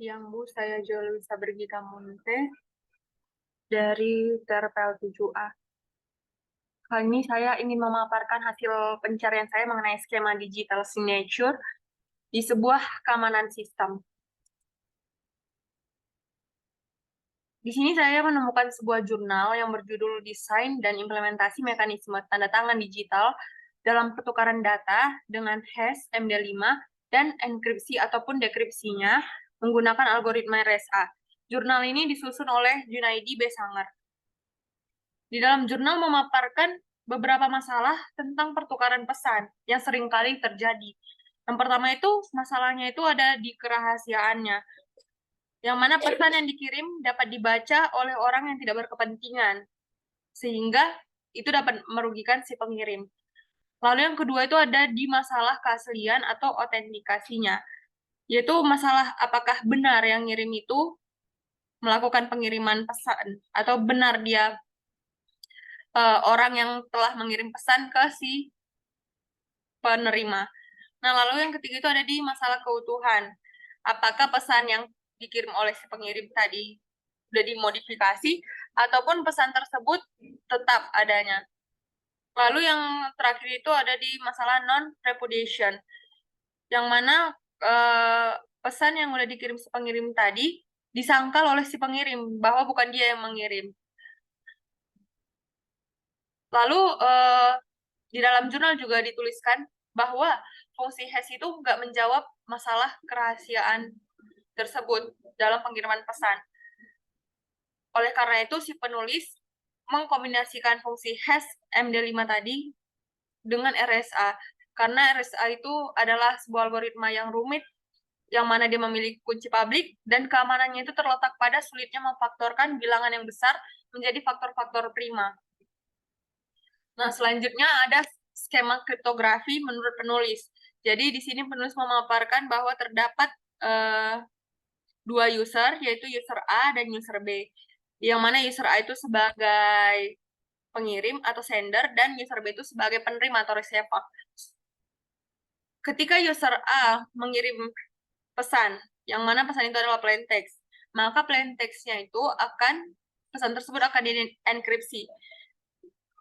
siang, Bu. Saya Jolisa Brigita Munte dari TRPL 7A. Kali ini saya ingin memaparkan hasil pencarian saya mengenai skema digital signature di sebuah keamanan sistem. Di sini saya menemukan sebuah jurnal yang berjudul Desain dan Implementasi Mekanisme Tanda Tangan Digital dalam Pertukaran Data dengan hash MD5 dan enkripsi ataupun dekripsinya menggunakan algoritma RSA. Jurnal ini disusun oleh Junaidi B. Sanger. Di dalam jurnal memaparkan beberapa masalah tentang pertukaran pesan yang seringkali terjadi. Yang pertama itu, masalahnya itu ada di kerahasiaannya, yang mana pesan yang dikirim dapat dibaca oleh orang yang tidak berkepentingan, sehingga itu dapat merugikan si pengirim. Lalu yang kedua itu ada di masalah keaslian atau autentikasinya, yaitu masalah apakah benar yang ngirim itu melakukan pengiriman pesan, atau benar dia orang yang telah mengirim pesan ke si penerima. Nah, lalu yang ketiga itu ada di masalah keutuhan. Apakah pesan yang dikirim oleh si pengirim tadi sudah dimodifikasi, ataupun pesan tersebut tetap adanya. Lalu yang terakhir itu ada di masalah non-repudiation, yang mana pesan yang sudah dikirim si pengirim tadi disangkal oleh si pengirim bahwa bukan dia yang mengirim. Lalu di dalam jurnal juga dituliskan bahwa fungsi hash itu nggak menjawab masalah kerahasiaan tersebut dalam pengiriman pesan. Oleh karena itu, si penulis mengkombinasikan fungsi hash MD5 tadi dengan RSA. Karena RSA itu adalah sebuah algoritma yang rumit, yang mana dia memiliki kunci publik, dan keamanannya itu terletak pada sulitnya memfaktorkan bilangan yang besar menjadi faktor-faktor prima. Nah, selanjutnya ada skema kriptografi menurut penulis. Jadi, di sini penulis memaparkan bahwa terdapat dua user, yaitu user A dan user B. Yang mana user A itu sebagai pengirim atau sender, dan user B itu sebagai penerima atau receiver. Ketika user A mengirim pesan, yang mana pesan itu adalah plain text, maka plain text-nya itu pesan tersebut akan dienkripsi.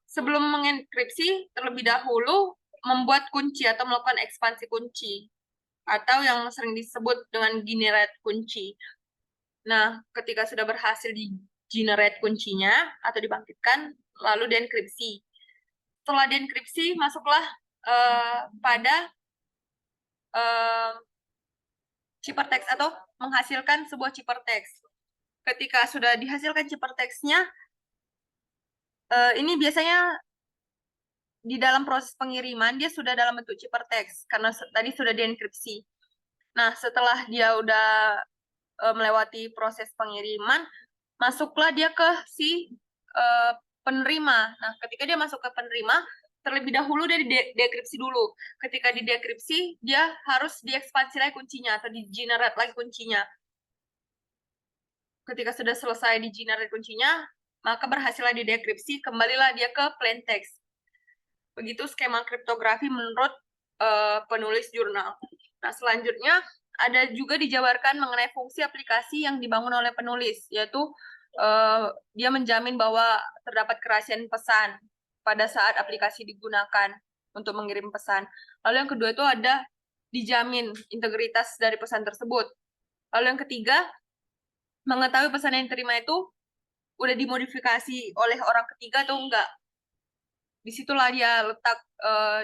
Sebelum mengenkripsi, terlebih dahulu membuat kunci atau melakukan ekspansi kunci, atau yang sering disebut dengan generate kunci. Nah, ketika sudah berhasil di generate kuncinya atau dibangkitkan, lalu dienkripsi. Setelah dienkripsi, masuklah pada ciphertext atau menghasilkan sebuah ciphertext. Ketika sudah dihasilkan ciphertext-nya, ini biasanya di dalam proses pengiriman dia sudah dalam bentuk ciphertext karena tadi sudah dienkripsi. Nah, setelah dia udah melewati proses pengiriman, masuklah dia ke si penerima. Nah, ketika dia masuk ke penerima, terlebih dahulu dia dekripsi dulu. Ketika didekripsi, dia harus diekspansi lagi kuncinya atau di-generate lagi kuncinya. Ketika sudah selesai di-generate kuncinya, maka berhasillah didekripsi, kembalilah dia ke plain text. Begitu skema kriptografi menurut penulis jurnal. Nah, selanjutnya ada juga dijabarkan mengenai fungsi aplikasi yang dibangun oleh penulis, yaitu dia menjamin bahwa terdapat kerahasiaan pesan pada saat aplikasi digunakan untuk mengirim pesan. Lalu yang kedua itu ada dijamin integritas dari pesan tersebut. Lalu yang ketiga, mengetahui pesan yang diterima itu udah dimodifikasi oleh orang ketiga atau enggak. Disitulah dia letak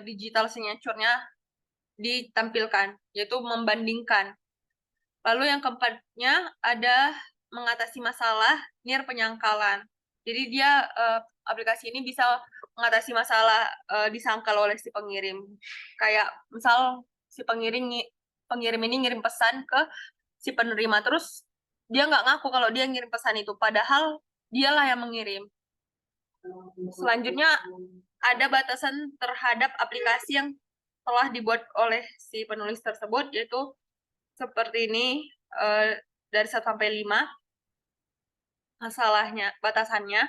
digital signature-nya ditampilkan, yaitu membandingkan. Lalu yang keempatnya ada mengatasi masalah near penyangkalan. Jadi dia aplikasi ini bisa mengatasi masalah disangkal oleh si pengirim. Kayak misal si pengirim ini ngirim pesan ke si penerima, terus dia nggak ngaku kalau dia ngirim pesan itu, padahal dialah yang mengirim. Selanjutnya ada batasan terhadap aplikasi yang telah dibuat oleh si penulis tersebut, yaitu seperti ini, dari 1 sampai 5. Masalahnya, batasannya,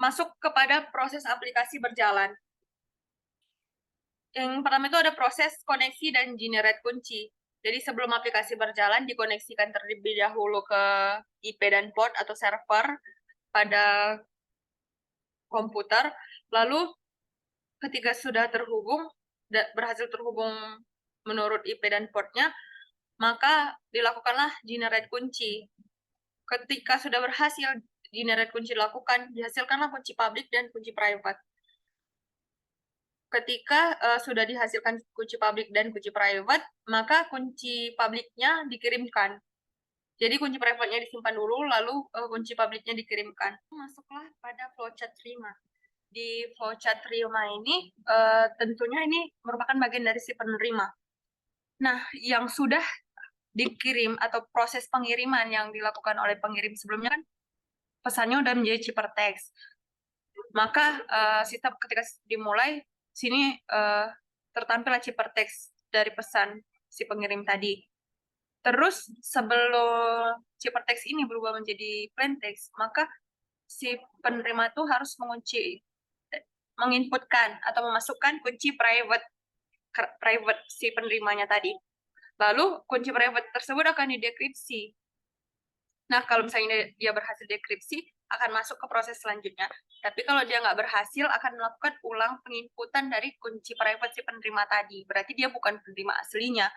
masuk kepada proses aplikasi berjalan. Yang pertama itu ada proses koneksi dan generate kunci. Jadi sebelum aplikasi berjalan, dikoneksikan terlebih dahulu ke IP dan port atau server pada komputer, lalu ketika sudah terhubung, berhasil terhubung menurut IP dan portnya, maka dilakukanlah generate kunci. Ketika sudah berhasil generate kunci dilakukan, dihasilkanlah kunci public dan kunci private. Ketika sudah dihasilkan kunci public dan kunci private, maka kunci publicnya dikirimkan. Jadi kunci private-nya disimpan dulu, lalu kunci publicnya dikirimkan. Masuklah pada flowchart terima. Di flowchart terima ini, tentunya ini merupakan bagian dari si penerima. Nah, yang sudah dikirim atau proses pengiriman yang dilakukan oleh pengirim sebelumnya kan pesannya udah menjadi ciphertext. Maka sistem ketika dimulai, sini tertampillah ciphertext dari pesan si pengirim tadi. Terus sebelum ciphertext ini berubah menjadi plaintext, maka si penerima itu harus menginputkan atau memasukkan kunci private si penerimanya tadi. Lalu kunci private tersebut akan didekripsi. Nah, kalau misalnya dia berhasil dekripsi, akan masuk ke proses selanjutnya. Tapi kalau dia nggak berhasil, akan melakukan ulang penginputan dari kunci private si penerima tadi. Berarti dia bukan penerima aslinya,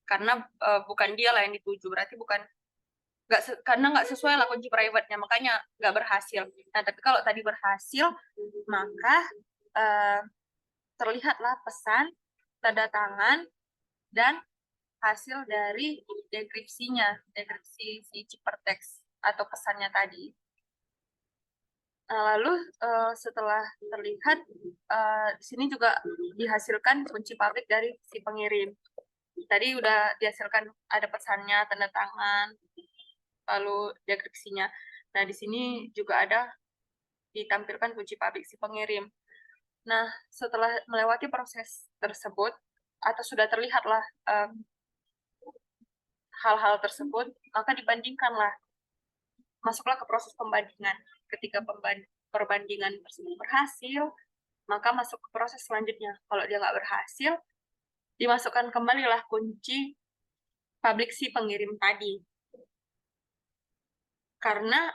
karena bukan dia lah yang dituju. Berarti karena nggak sesuai lah kunci private-nya, makanya nggak berhasil. Nah, tapi kalau tadi berhasil, maka terlihatlah pesan, tanda tangan, dan hasil dari dekripsinya, dekripsi si ciphertext atau pesannya tadi. Nah, lalu setelah terlihat, di sini juga dihasilkan kunci public dari si pengirim. Tadi udah dihasilkan ada pesannya, tanda tangan, lalu dekripsinya. Nah, di sini juga ada ditampilkan kunci public si pengirim. Nah, setelah melewati proses tersebut, atau sudah terlihatlah hal-hal tersebut, maka dibandingkanlah, masuklah ke proses pembandingan. Ketika perbandingan tersebut berhasil, maka masuk ke proses selanjutnya. Kalau dia nggak berhasil, dimasukkan kembalilah kunci public si pengirim tadi. Karena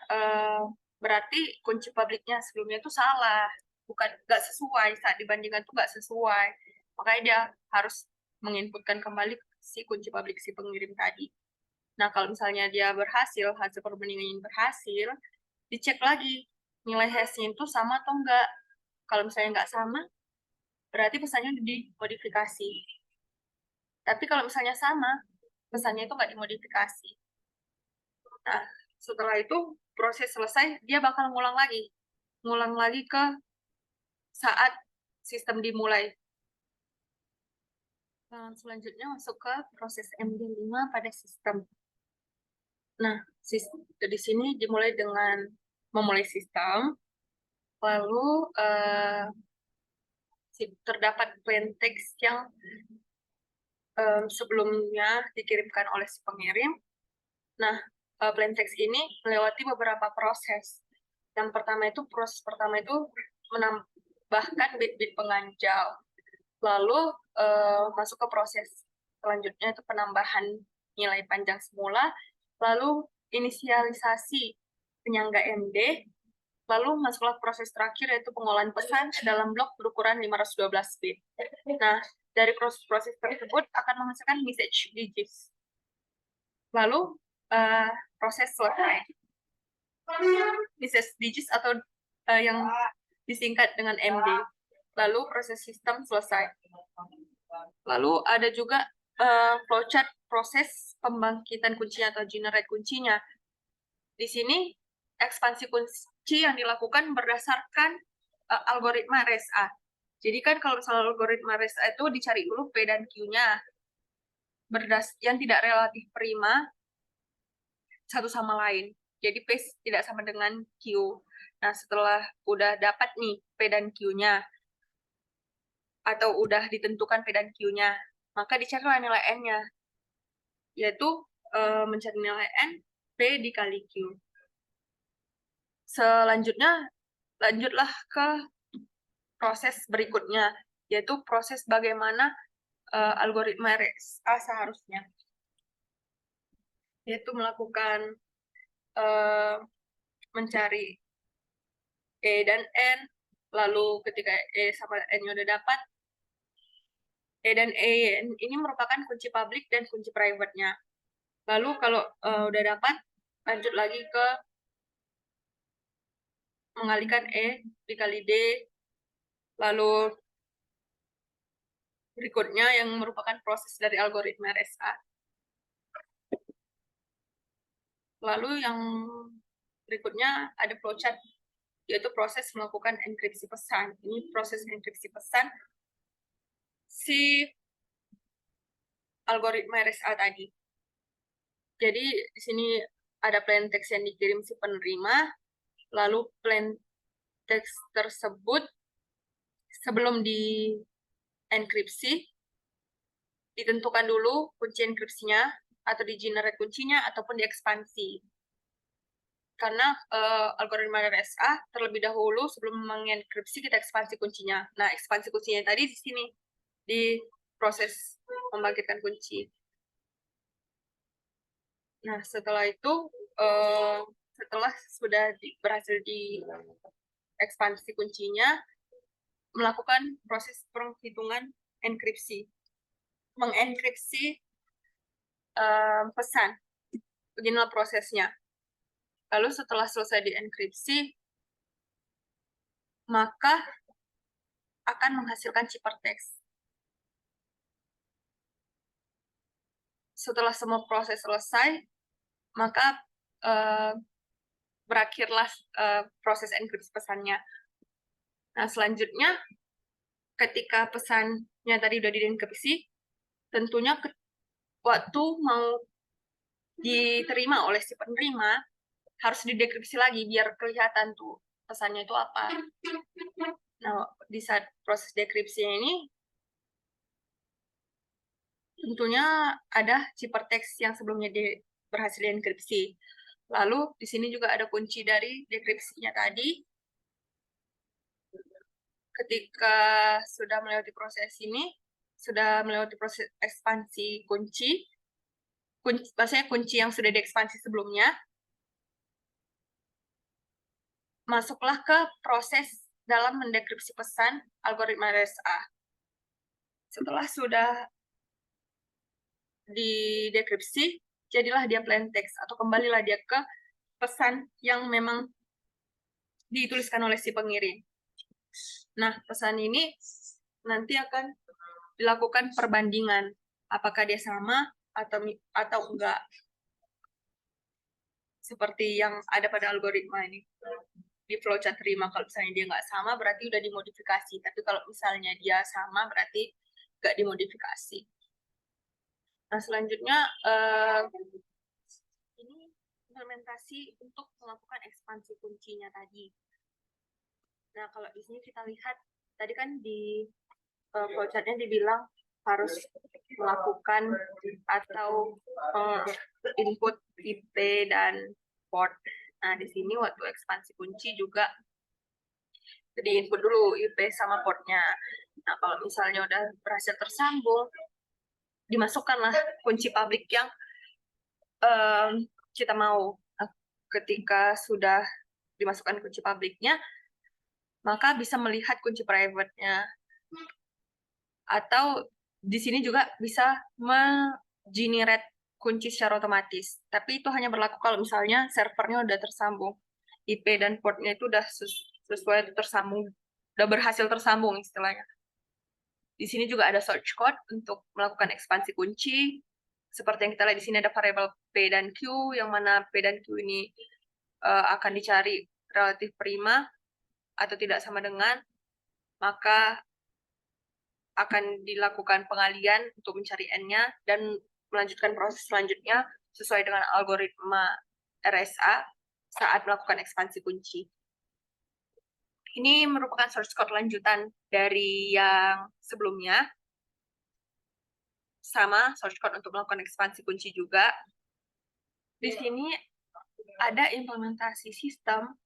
berarti kunci publiknya sebelumnya itu salah, nggak sesuai, saat dibandingkan itu nggak sesuai. Makanya dia harus menginputkan kembali si kunci publik si pengirim tadi. Nah, kalau misalnya dia berhasil, hasil perbandingannya berhasil, dicek lagi nilai hash-nya itu sama atau enggak. Kalau misalnya nggak sama, berarti pesannya dimodifikasi. Tapi kalau misalnya sama, pesannya itu nggak dimodifikasi. Nah, setelah itu proses selesai, dia bakal ngulang lagi ke saat sistem dimulai. Selanjutnya masuk ke proses MD5 pada sistem. Nah, di sini dimulai dengan memulai sistem, lalu terdapat plaintext yang sebelumnya dikirimkan oleh si pengirim. Nah, plaintext ini melewati beberapa proses. Proses pertama itu menambahkan bit-bit pengganjal. Lalu masuk ke proses selanjutnya itu penambahan nilai panjang semula, lalu inisialisasi penyangga MD, lalu masuklah proses terakhir yaitu pengolahan pesan dalam blok berukuran 512 bit. Nah, dari proses-proses tersebut akan menghasilkan message digits. Lalu proses selesai. Message digits atau yang disingkat dengan MD. Lalu proses sistem selesai. Lalu ada juga flowchart proses pembangkitan kuncinya atau generate kuncinya. Di sini ekspansi kunci yang dilakukan berdasarkan algoritma RSA. Jadi kan kalau misalnya algoritma RSA itu dicari dulu P dan Q-nya. Yang tidak relatif prima satu sama lain. Jadi P tidak sama dengan Q. Nah, setelah udah dapat nih P dan Q-nya, atau udah ditentukan P dan Q-nya, maka dicarilah nilai N-nya, yaitu mencari nilai N, P dikali Q. Selanjutnya, lanjutlah ke proses berikutnya, yaitu proses bagaimana algoritma RSA seharusnya. yaitu melakukan mencari E dan N, lalu ketika E sama N-nya udah dapat, E dan N ini merupakan kunci publik dan kunci private-nya. Lalu kalau udah dapat, lanjut lagi ke mengalihkan E dikali D, lalu berikutnya yang merupakan proses dari algoritma RSA. Lalu yang berikutnya ada flowchart, yaitu proses melakukan enkripsi pesan. Ini proses enkripsi pesan si algoritma RSA tadi. Jadi di sini ada plain text yang dikirim si penerima, lalu plain text tersebut sebelum di-enkripsi, ditentukan dulu kunci enkripsinya, atau di-generate kuncinya, ataupun diekspansi. Karena algoritma RSA terlebih dahulu sebelum mengenkripsi kita ekspansi kuncinya. Nah, ekspansi kuncinya tadi di sini, di proses membangkitkan kunci. Nah, setelah itu, setelah sudah berhasil di ekspansi kuncinya, melakukan proses penghitungan enkripsi. Mengenkripsi pesan. Beginilah prosesnya. Lalu setelah selesai dienkripsi, maka akan menghasilkan ciphertext. Setelah semua proses selesai, maka berakhirlah proses enkripsi pesannya. Nah, selanjutnya, ketika pesannya tadi udah dienkripsi, tentunya waktu mau diterima oleh si penerima, harus didekripsi lagi biar kelihatan tuh pesannya itu apa. Nah, di saat proses dekripsinya ini, tentunya ada ciphertext yang sebelumnya berhasil dienkripsi. Lalu di sini juga ada kunci dari dekripsinya tadi. Ketika sudah melewati proses ini, sudah melewati proses ekspansi kunci, maksudnya kunci yang sudah diekspansi sebelumnya, masuklah ke proses dalam mendekripsi pesan algoritma RSA. Setelah sudah didekripsi, jadilah dia plain text, atau kembalilah dia ke pesan yang memang dituliskan oleh si pengirim. Nah, pesan ini nanti akan dilakukan perbandingan, apakah dia sama atau enggak. Seperti yang ada pada algoritma ini. Di flowchart terima, kalau misalnya dia nggak sama, berarti udah dimodifikasi. Tapi kalau misalnya dia sama, berarti nggak dimodifikasi. Nah, selanjutnya, ini implementasi untuk melakukan ekspansi kuncinya tadi. Nah, kalau di sini kita lihat, tadi kan di flowchartnya dibilang harus melakukan atau input IP dan port. Nah, di sini waktu ekspansi kunci juga di-input dulu IP sama portnya. Nah, kalau misalnya udah berhasil tersambung, dimasukkanlah kunci publik yang kita mau. Nah, ketika sudah dimasukkan kunci publiknya, maka bisa melihat kunci private-nya. Atau di sini juga bisa generate kunci secara otomatis. Tapi itu hanya berlaku kalau misalnya servernya udah tersambung. IP dan portnya itu udah sesuai tersambung, udah berhasil tersambung istilahnya. Di sini juga ada search code untuk melakukan ekspansi kunci. Seperti yang kita lihat di sini ada variabel P dan Q, yang mana P dan Q ini akan dicari relatif prima atau tidak sama dengan, maka akan dilakukan pengalian untuk mencari N-nya dan melanjutkan proses selanjutnya sesuai dengan algoritma RSA saat melakukan ekspansi kunci. Ini merupakan source code lanjutan dari yang sebelumnya. Sama source code untuk melakukan ekspansi kunci juga. Di sini ada implementasi sistem,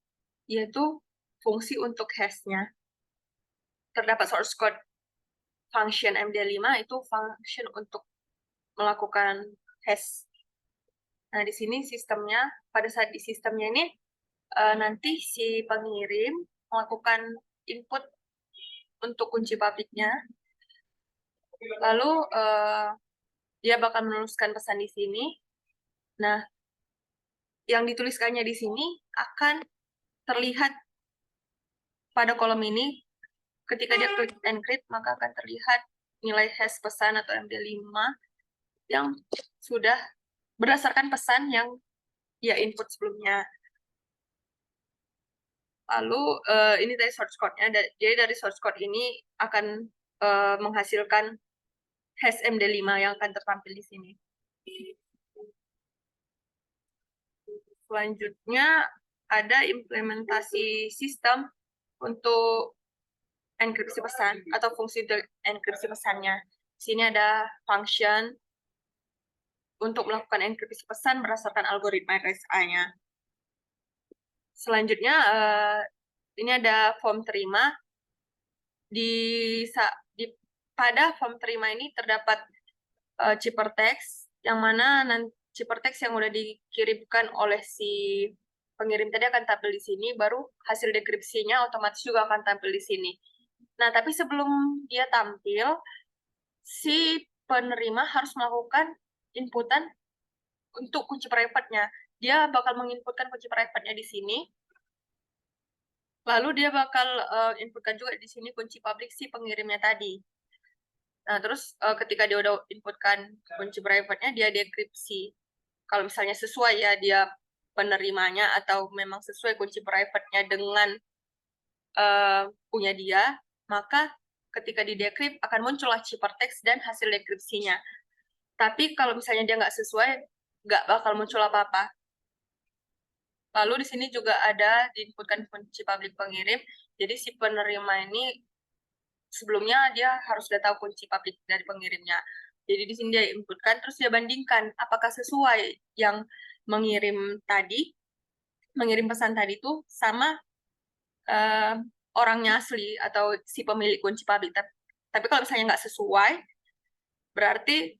yaitu fungsi untuk hash-nya. Terdapat source code function MD5, itu function untuk melakukan hash. Nah, di sini sistemnya, pada saat di sistemnya ini, nanti si pengirim melakukan input untuk kunci publiknya, lalu dia bakal menuliskan pesan di sini. Nah, yang dituliskannya di sini akan terlihat pada kolom ini. Ketika dia klik encrypt, maka akan terlihat nilai hash pesan atau MD5 yang sudah berdasarkan pesan yang dia input sebelumnya. Lalu ini dari source code-nya. Jadi dari source code ini akan menghasilkan hash MD5 yang akan tertampil di sini. Selanjutnya ada implementasi sistem untuk enkripsi pesan atau fungsi enkripsi pesannya. Di sini ada function untuk melakukan enkripsi pesan berdasarkan algoritma RSA-nya. Selanjutnya ini ada form terima. Pada form terima ini terdapat ciphertext yang mana ciphertext yang udah dikirimkan oleh si pengirim tadi akan tampil di sini, baru hasil dekripsinya otomatis juga akan tampil di sini. Nah, tapi sebelum dia tampil, si penerima harus melakukan inputan untuk kunci private-nya. Dia bakal menginputkan kunci private-nya di sini, lalu dia bakal inputkan juga di sini kunci public si pengirimnya tadi. Nah, terus ketika dia udah inputkan kunci private-nya, dia dekripsi. Kalau misalnya sesuai ya dia penerimanya atau memang sesuai kunci private-nya dengan punya dia, maka ketika di decrypt akan muncullah ciphertext dan hasil dekripsinya. Tapi kalau misalnya dia nggak sesuai, nggak bakal muncul apa-apa. Lalu di sini juga ada diinputkan kunci public pengirim. Jadi si penerima ini sebelumnya dia harus udah tahu kunci public dari pengirimnya. Jadi di sini dia inputkan, terus dia bandingkan apakah sesuai yang mengirim pesan tadi itu sama orangnya asli atau si pemilik kunci public. Tapi kalau misalnya nggak sesuai, berarti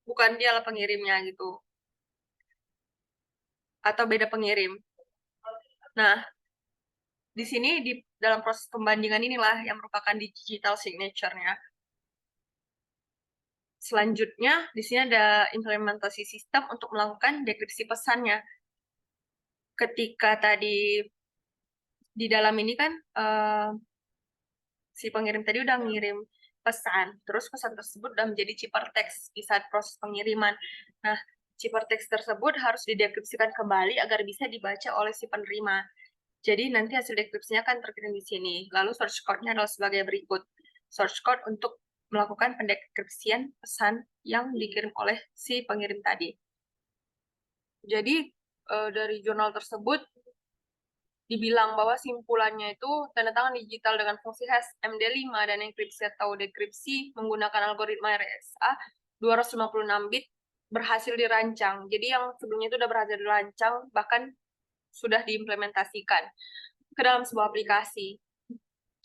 bukan dia lah pengirimnya gitu. Atau beda pengirim. Nah, di sini di dalam proses pembandingan inilah yang merupakan digital signature-nya. Selanjutnya, di sini ada implementasi sistem untuk melakukan dekripsi pesannya. Ketika tadi di dalam ini kan si pengirim tadi udah ngirim pesan, terus pesan tersebut udah menjadi ciphertext di saat proses pengiriman. Nah, ciphertext tersebut harus didekripsikan kembali agar bisa dibaca oleh si penerima. Jadi nanti hasil dekripsinya akan terkirim di sini. Lalu source code-nya adalah sebagai berikut. Source code untuk melakukan pendekripsian pesan yang dikirim oleh si pengirim tadi. Jadi dari jurnal tersebut dibilang bahwa simpulannya itu tanda tangan digital dengan fungsi hash MD5 dan enkripsi atau dekripsi menggunakan algoritma RSA 256 bit berhasil dirancang. Jadi yang sebelumnya itu sudah berhasil dirancang, bahkan sudah diimplementasikan ke dalam sebuah aplikasi.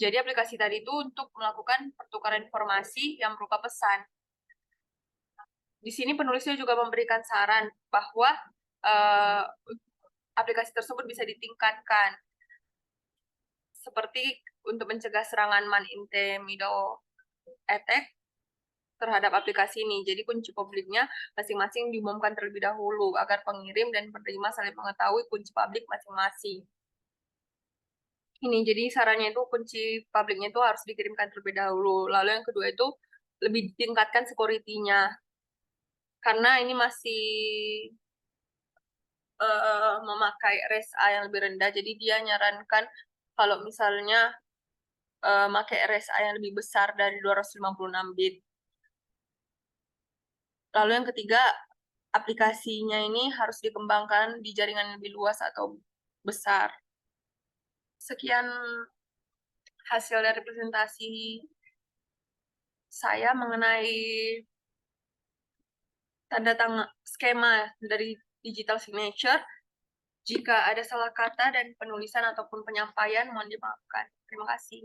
Jadi aplikasi tadi itu untuk melakukan pertukaran informasi yang berupa pesan. Di sini penulisnya juga memberikan saran bahwa aplikasi tersebut bisa ditingkatkan, seperti untuk mencegah serangan man-in-the-middle attack terhadap aplikasi ini. Jadi kunci publiknya masing-masing diumumkan terlebih dahulu agar pengirim dan penerima saling mengetahui kunci publik masing-masing. Ini jadi sarannya itu kunci publiknya itu harus dikirimkan terlebih dahulu. Lalu yang kedua itu lebih ditingkatkan security-nya. Karena ini masih memakai RSA yang lebih rendah, jadi dia nyarankan kalau misalnya pakai RSA yang lebih besar dari 256 bit. Lalu yang ketiga, aplikasinya ini harus dikembangkan di jaringan yang lebih luas atau besar. Sekian hasil dari presentasi saya mengenai tanda tangan skema dari digital signature. Jika ada salah kata dan penulisan ataupun penyampaian, mohon dimaafkan. Terima kasih.